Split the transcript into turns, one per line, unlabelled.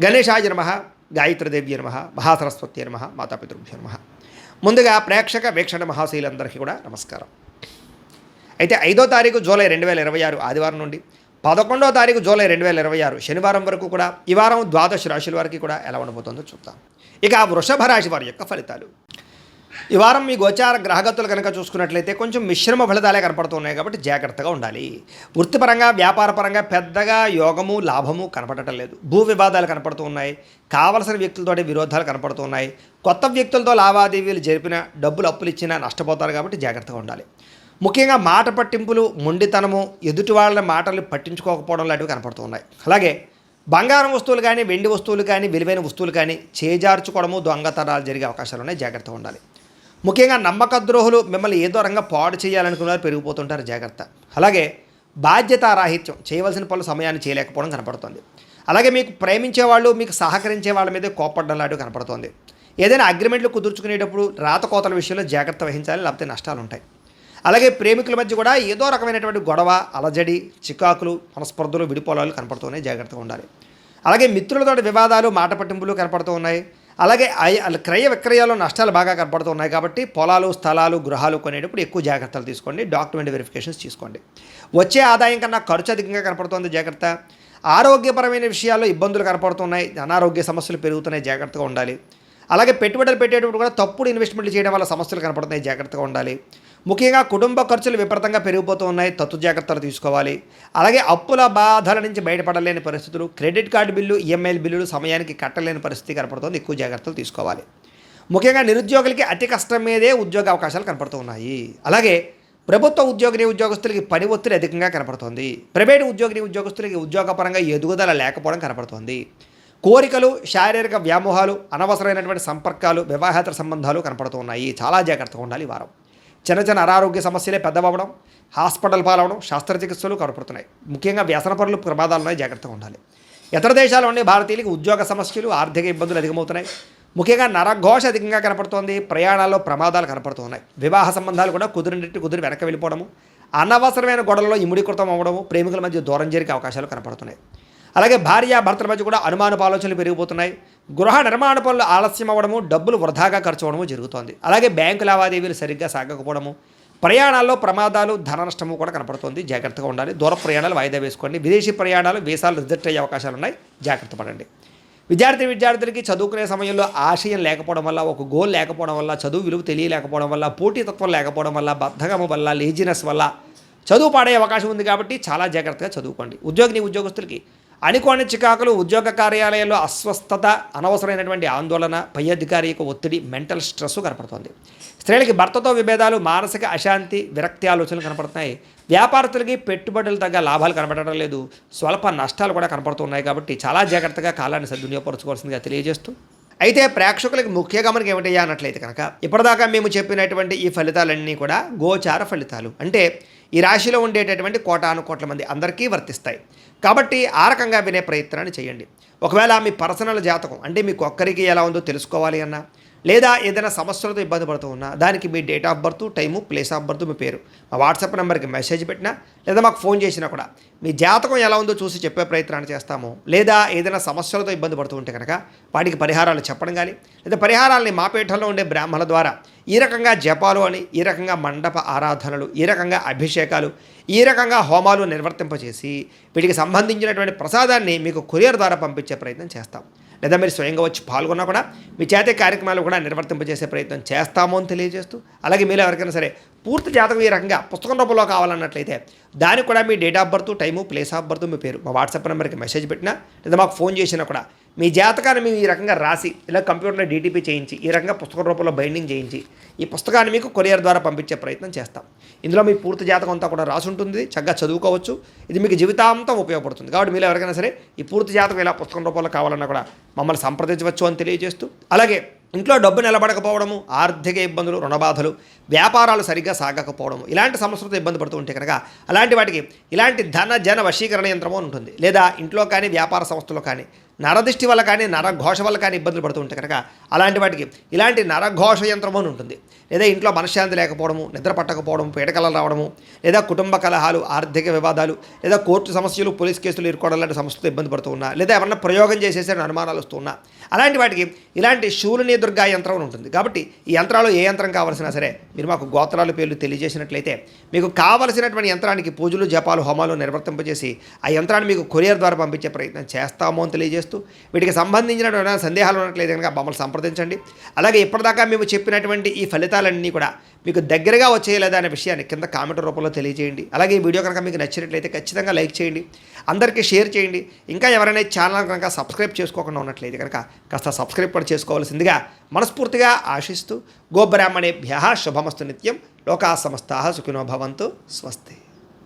గణేశాయ నమః, గాయత్రీదేవ్య నమః, మహాసరస్వతి నమః, మాతాపితృభ్యో నమః. ముందుగా ప్రేక్షక వీక్షణ మహాశీలందరికీ కూడా నమస్కారం. అయితే 5వ తారీఖు జూలై 2026 ఆదివారం నుండి 11వ తారీఖు జూలై 2026 శనివారం వరకు కూడా ఈ వారం ద్వాదశ రాశుల వారికి కూడా ఎలా ఉండబోతుందో చూద్దాం. ఇక వృషభ రాశి వారి యొక్క ఫలితాలు. ఈ వారం మీ గోచార గ్రహగతులు కనుక చూసుకున్నట్లయితే కొంచెం మిశ్రమ ఫలితాలే కనపడుతున్నాయి కాబట్టి జాగ్రత్తగా ఉండాలి. వృత్తిపరంగా వ్యాపారపరంగా పెద్దగా యోగము లాభము కనపడటం లేదు. భూ వివాదాలు కనపడుతూ ఉన్నాయి. కావలసిన వ్యక్తులతోటి విరోధాలు కనపడుతూ ఉన్నాయి. కొత్త వ్యక్తులతో లావాదేవీలు జరిపిన డబ్బులు అప్పులు ఇచ్చినా నష్టపోతారు కాబట్టి జాగ్రత్తగా ఉండాలి. ముఖ్యంగా మాట పట్టింపులు, మొండితనము, ఎదుటి వాళ్ళ మాటలు పట్టించుకోకపోవడం లాంటివి కనపడుతూ ఉన్నాయి. అలాగే బంగారం వస్తువులు కానీ వెండి వస్తువులు కానీ విలువైన వస్తువులు కానీ చేజార్చుకోవడము, దొంగతనాలు జరిగే అవకాశాలు ఉన్నాయి. జాగ్రత్తగా ఉండాలి. ముఖ్యంగా నమ్మక ద్రోహులు మిమ్మల్ని ఏదో రంగా పాడు చేయాలనుకున్నారు పెరిగిపోతుంటారు. జాగ్రత్త. అలాగే బాధ్యతారాహిత్యం, చేయవలసిన పనులు సమయాన్ని చేయలేకపోవడం కనపడుతుంది. అలాగే మీకు ప్రేమించే వాళ్ళు మీకు సహకరించే వాళ్ళ మీద కోపడ్డం లాంటివి కనపడుతుంది. ఏదైనా అగ్రిమెంట్లు కుదుర్చుకునేటప్పుడు రాతకోతల విషయంలో జాగ్రత్త వహించాలి, లేకపోతే నష్టాలు ఉంటాయి. అలాగే ప్రేమికుల మధ్య కూడా ఏదో రకమైనటువంటి గొడవ, అలజడి, చికాకులు, మనస్పర్ధలు, విడిపోలాలు కనపడుతున్నాయి. జాగ్రత్తగా ఉండాలి. అలాగే మిత్రులతో వివాదాలు, మాట పట్టింపులు కనపడుతూ ఉన్నాయి. అలాగే క్రయ విక్రయాలు నష్టాలు బాగా కనపడుతున్నాయి కాబట్టి పొలాలు, స్థలాలు, గృహాలు కొనేటప్పుడు ఎక్కువ జాగ్రత్తలు తీసుకోండి. డాక్యుమెంట్ వెరిఫికేషన్స్ తీసుకోండి. వచ్చే ఆదాయం కన్నా ఖర్చు అధికంగా కనపడుతుంది. జాగ్రత్త. ఆరోగ్యపరమైన విషయాల్లో ఇబ్బందులు కనపడుతున్నాయి. అనారోగ్య సమస్యలు పెరుగుతున్నాయి. జాగ్రత్తగా ఉండాలి. అలాగే పెట్టుబడులు పెట్టేటప్పుడు కూడా తప్పుడు ఇన్వెస్ట్మెంట్లు చేయడం వల్ల సమస్యలు కనపడుతున్నాయి. జాగ్రత్తగా ఉండాలి. ముఖ్యంగా కుటుంబ ఖర్చులు విపరీతంగా పెరిగిపోతూ ఉన్నాయి. తత్తు జాగ్రత్తలు తీసుకోవాలి. అలాగే అప్పుల బాధల నుంచి బయటపడలేని పరిస్థితులు, క్రెడిట్ కార్డు బిల్లు, ఈఎంఐ బిల్లులు సమయానికి కట్టలేని పరిస్థితి కనపడుతుంది. ఎక్కువ జాగ్రత్తలు తీసుకోవాలి. ముఖ్యంగా నిరుద్యోగులకి అతి కష్టం మీదే ఉద్యోగ అవకాశాలు కనపడుతూ ఉన్నాయి. అలాగే ప్రభుత్వ ఉద్యోగస్తులకి పని ఒత్తిడి అధికంగా కనపడుతోంది. ప్రైవేటు ఉద్యోగస్తులకి ఉద్యోగపరంగా ఎదుగుదల లేకపోవడం కనపడుతోంది. కోరికలు, శారీరక వ్యామోహాలు, అనవసరమైనటువంటి సంపర్కాలు, వివాహేతర సంబంధాలు కనపడుతూ ఉన్నాయి. చాలా జాగ్రత్తగా ఉండాలి. ఈ వారం చిన్న చిన్న అనారోగ్య సమస్యలే పెద్దవడం, హాస్పిటల్ పాలవడం, శస్త్రచికిత్సలు కనపడుతున్నాయి. ముఖ్యంగా వ్యసనపరులు ప్రమాదాలు ఉన్నాయి. జాగ్రత్తగా ఉండాలి. ఇతర దేశాల్లో ఉండే భారతీయులకు ఉద్యోగ సమస్యలు, ఆర్థిక ఇబ్బందులు అధికమవుతున్నాయి. ముఖ్యంగా నరఘోష అధికంగా కనపడుతోంది. ప్రయాణాల్లో ప్రమాదాలు కనపడుతున్నాయి. వివాహ సంబంధాలు కూడా కుదిరి వెనక్కి వెళ్ళిపోవడము, అనవసరమైన గొడవల్లో ఇముడీకృతం అవ్వడము, ప్రేమికుల మధ్య దూరం జరిగే అవకాశాలు కనపడుతున్నాయి. అలాగే భార్యాభర్తల మధ్య కూడా అనుమానపు ఆలోచనలు పెరిగిపోతున్నాయి. గృహ నిర్మాణ పనులు ఆలస్యం అవ్వడము, డబ్బులు వృధాగా ఖర్చు అవ్వడము జరుగుతోంది. అలాగే బ్యాంకు లావాదేవీలు సరిగ్గా సాగకపోవడము, ప్రయాణాల్లో ప్రమాదాలు, ధన నష్టము కూడా కనపడుతుంది. జాగ్రత్తగా ఉండాలి. దూర ప్రయాణాలు వాయిదా వేసుకోండి. విదేశీ ప్రయాణాలు, వీసాలు రిజెక్ట్ అయ్యే అవకాశాలు ఉన్నాయి. జాగ్రత్త పడండి. విద్యార్థులకి చదువుకునే సమయంలో ఆశయం లేకపోవడం వల్ల, ఒక గోల్ లేకపోవడం వల్ల, చదువు విలువ తెలియలేకపోవడం వల్ల, పోటీతత్వం లేకపోవడం వల్ల, బద్ధకము వల్ల, లేజినెస్ వల్ల చదువు పాడే అవకాశం ఉంది. కాబట్టి చాలా జాగ్రత్తగా చదువుకోండి. ఉద్యోగస్తులకి అనుకోని చికాకులు, ఉద్యోగ కార్యాలయాల్లో అస్వస్థత, అనవసరమైనటువంటి ఆందోళన, పై అధికారి యొక్క ఒత్తిడి, మెంటల్ స్ట్రెస్ కనపడుతుంది. స్త్రీలకి భర్తతో విభేదాలు, మానసిక అశాంతి, విరక్తి ఆలోచనలు కనపడుతున్నాయి. వ్యాపారస్తులకి పెట్టుబడులు తగ్గ లాభాలు కనపడటం లేదు. స్వల్ప నష్టాలు కూడా కనపడుతున్నాయి. కాబట్టి చాలా జాగ్రత్తగా కాలాన్ని సద్వినియోగపరచుకోవాల్సిందిగా తెలియజేస్తూ, అయితే ప్రేక్షకులకి ముఖ్య గమనిక ఏమిటయ్యా అన్నట్లయితే కనుక ఇప్పటిదాకా మేము చెప్పినటువంటి ఈ ఫలితాలన్నీ కూడా గోచార ఫలితాలు. అంటే ఈ రాశిలో ఉండేటటువంటి కోటానుకోట్ల మంది అందరికీ వర్తిస్తాయి. కాబట్టి ఆ రకంగా వినే ప్రయత్నాన్ని చేయండి. ఒకవేళ మీ పర్సనల్ జాతకం అంటే మీకు ఒక్కరికి ఎలా ఉందో తెలుసుకోవాలి అన్నా, లేదా ఏదైనా సమస్యలతో ఇబ్బంది పడుతూ ఉన్నా, దానికి మీ date of birth, time, place of birth, మీ పేరు మా వాట్సాప్ నెంబర్కి మెసేజ్ పెట్టినా, లేదా మాకు ఫోన్ చేసినా కూడా మీ జాతకం ఎలా ఉందో చూసి చెప్పే ప్రయత్నాన్ని చేస్తాము. లేదా ఏదైనా సమస్యలతో ఇబ్బంది పడుతూ ఉంటే కనుక వాటికి పరిహారాలు చెప్పడం కానీ, లేదా పరిహారాలని మా పీఠంలో ఉండే బ్రాహ్మణుల ద్వారా ఈ రకంగా జపాలు అని, ఈ రకంగా మండప ఆరాధనలు, ఈ రకంగా అభిషేకాలు, ఈ రకంగా హోమాలు నిర్వర్తింపచేసి వీటికి సంబంధించినటువంటి ప్రసాదాన్ని మీకు కొరియర్ ద్వారా పంపించే ప్రయత్నం చేస్తాం. లేదా మీరు స్వయంగా వచ్చి పాల్గొన్నా కూడా మీ చేతే కార్యక్రమాలు కూడా నిర్వర్తింపజేసే ప్రయత్నం చేస్తాము అని తెలియజేస్తూ, అలాగే మీరు ఎవరికైనా సరే పూర్తి జాతకం ఈ రకంగా పుస్తకం రూపంలో కావాలన్నట్లయితే దానికి కూడా మీ date of birth, time, place of birth, మీ పేరు మా వాట్సాప్ నెంబర్కి మెసేజ్ పెట్టినా, లేదా మాకు ఫోన్ చేసినా కూడా మీ జాతకాన్ని మేము ఈ రకంగా రాసి, ఇలా కంప్యూటర్లో డీటీపీ చేయించి, ఈ రకంగా పుస్తకం రూపంలో బైండింగ్ చేయించి ఈ పుస్తకాన్ని మీకు కొరియర్ ద్వారా పంపించే ప్రయత్నం చేస్తాం. ఇందులో మీ పూర్తి జాతకం అంతా కూడా రాసి ఉంటుంది. చక్కగా చదువుకోవచ్చు. ఇది మీకు జీవితాంతం ఉపయోగపడుతుంది. కాబట్టి మీరు ఎవరికైనా సరే ఈ పూర్తి జాతకం ఇలా పుస్తకం రూపంలో కావాలన్నా కూడా మమ్మల్ని సంప్రదించవచ్చు అని తెలియజేస్తూ, అలాగే ఇంట్లో డబ్బు నిలబడకపోవడము, ఆర్థిక ఇబ్బందులు, రుణబాధలు, వ్యాపారాలు సరిగ్గా సాగకపోవడము, ఇలాంటి సమస్యలతో ఇబ్బంది పడుతూ ఉంటే కనుక అలాంటి వాటికి ఇలాంటి ధన జన వశీకరణ యంత్రము ఉంటుంది. లేదా ఇంట్లో కానీ వ్యాపార సంస్థలో కానీ నరదిష్టి వల్ల కానీ నరఘోష వల్ల కానీ ఇబ్బందులు పడుతూ ఉంటే కనుక అలాంటి వాటికి ఇలాంటి నరఘోష యంత్రము అని ఉంటుంది. లేదా ఇంట్లో మనశ్శాంతి లేకపోవడము, నిద్ర పట్టకపోవడం, పీడకలలు రావడము, లేదా కుటుంబ కలహాలు, ఆర్థిక వివాదాలు, లేదా కోర్టు సమస్యలు, పోలీస్ కేసులు ఇరుకోవడం లాంటి సమస్యలతో ఇబ్బంది పడుతూ ఉన్నా, లేదా ఎవరన్నా ప్రయోగం చేసేసే అనుమానాలు వస్తూ ఉన్నా, అలాంటి వాటికి ఇలాంటి శూలిని దుర్గా యంత్రం అని ఉంటుంది. కాబట్టి ఈ యంత్రాలు ఏ యంత్రం కావాల్సినా సరే మీరు మాకు గోత్రాల పేర్లు తెలియజేసినట్లయితే మీకు కావలసినటువంటి యంత్రానికి పూజలు, జపాలు, హోమాలు నిర్వర్తింపజేసి ఆ యంత్రాన్ని మీకు కొరియర్ ద్వారా పంపించే ప్రయత్నం చేస్తాము అని తెలియజేస్తూ, వీటికి సంబంధించిన సందేహాలు ఉన్నట్లయితే కనుక మమ్మల్ని సంప్రదించండి. అలాగే ఇప్పటిదాకా మేము చెప్పినటువంటి ఈ ఫలితాలన్నీ కూడా మీకు దగ్గరగా వచ్చేయలేదా అనే విషయాన్ని కింద కామెంట్ రూపంలో తెలియజేయండి. అలాగే ఈ వీడియో కనుక మీకు నచ్చినట్లయితే ఖచ్చితంగా లైక్ చేయండి, అందరికీ షేర్ చేయండి. ఇంకా ఎవరైనా ఛానల్ కనుక సబ్స్క్రైబ్ చేసుకోకుండా ఉన్నట్లయితే కనుక కాస్త సబ్స్క్రైబ్ కూడా చేసుకోవాల్సిందిగా మనస్ఫూర్తిగా ఆశిస్తూ, గోబ్రాహ్మణేభ్యః శుభమస్తు నిత్యం, లోకా సమస్తాః సుఖినో భవంతు, స్వస్తి.